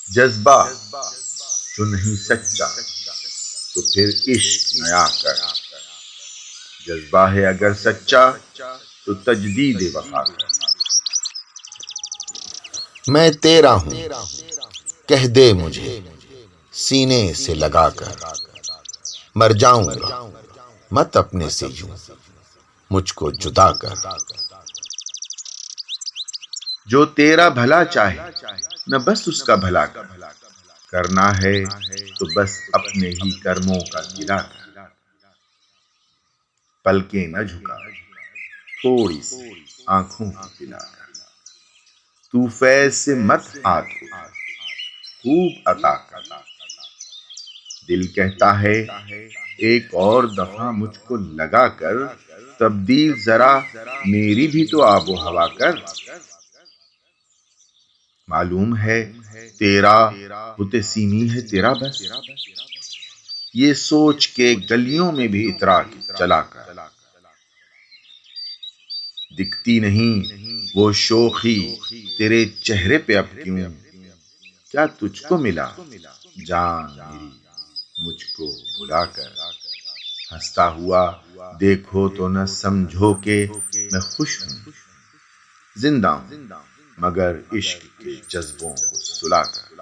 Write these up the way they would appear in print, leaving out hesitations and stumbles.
جذبہ جو نہیں سچا تو پھر عشق نیا کر، جذبہ ہے اگر سچا تو تجدید وفا کر۔ میں تیرا ہوں کہہ دے مجھے سینے سے لگا کر، مر جاؤں گا مت اپنے سے یوں مجھ کو جدا کر۔ جو تیرا بھلا چاہے نہ بس اس کا بھلا کر، کرنا ہے تو بس اپنے ہی کرموں کا گلا کر۔ پلکیں نہ جھکا تھوڑی سی آنکھوں کی پلا کر، تو فیض سے مت ہاتھ اٹھا خوب عطا کر۔ دل کہتا ہے ایک اور دفعہ مجھ کو لگا کر، تبدیل ذرا میری بھی تو آب و ہوا کر۔ معلوم ہے تیرا بت سیمی ہے تیرا بس، یہ سوچ کے گلیوں میں بھی اترا چلا کر۔ دکھتی نہیں وہ شوخی تیرے چہرے پہ اب کیوں، کیا تجھ کو ملا جان میری مجھ کو بھلا کر۔ ہنستا ہوا دیکھو تو نہ سمجھو کہ میں خوش ہوں، زندہ ہوں مگر عشق کے جذبوں کو سلا کر۔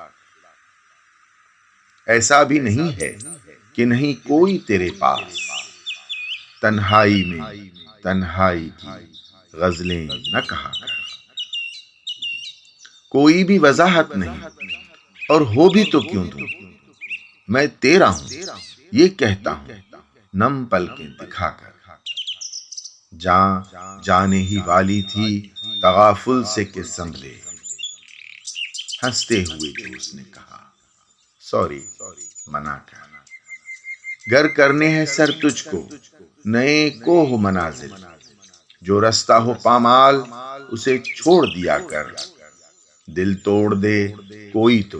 ایسا بھی نہیں ہے کہ نہیں کوئی تیرے پاس، تنہائی میں تنہائی کی غزلیں نہ کہا کر۔ کوئی بھی وضاحت نہیں اور ہو بھی تو کیوں دوں، میں تیرا ہوں یہ کہتا ہوں نم پلکیں دکھا کر۔ جاں جانے ہی والی تھی تغافل سے کہ سنبھلے، ہنستے ہوئے جو اس نے کہا سوری منع کر۔ گر کرنے ہیں سر تجھ کو نئے کوہ منازل، جو رستہ ہو پامال اسے چھوڑ دیا کر۔ دل توڑ دے کوئی تو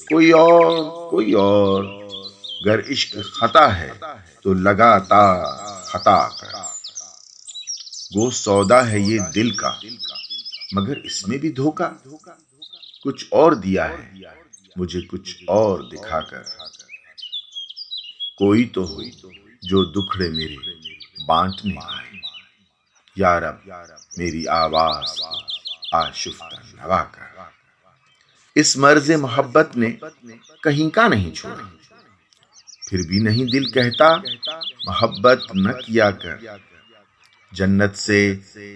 کوئی اور، گر عشق خطا ہے تو لگاتار خطا کر۔ وہ سودا ہے یہ دل کا مگر اس میں بھی دھوکا، کچھ اور دیا ہے مجھے کچھ اور دکھا کر۔ کوئی تو ہو جو دکھڑے میرے بانٹنے آئے، یا رب میری آواز کو آشفتہ نوا کر۔ اس مرض محبت نے کہیں کا نہیں چھوڑا، پھر بھی نہیں دل کہتا محبت نہ کیا کر۔ جنت سے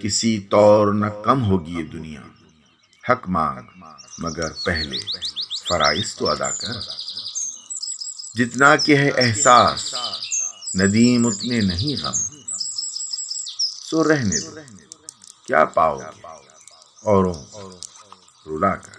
کسی طور نہ کم ہوگی یہ دنیا، حق مانگ مگر پہلے فرائض تو ادا کر۔ جتنا کہ ہے احساس ندیم اتنے نہیں غم، سو رہنے دو کیا پاؤ گے اوروں رلا کر۔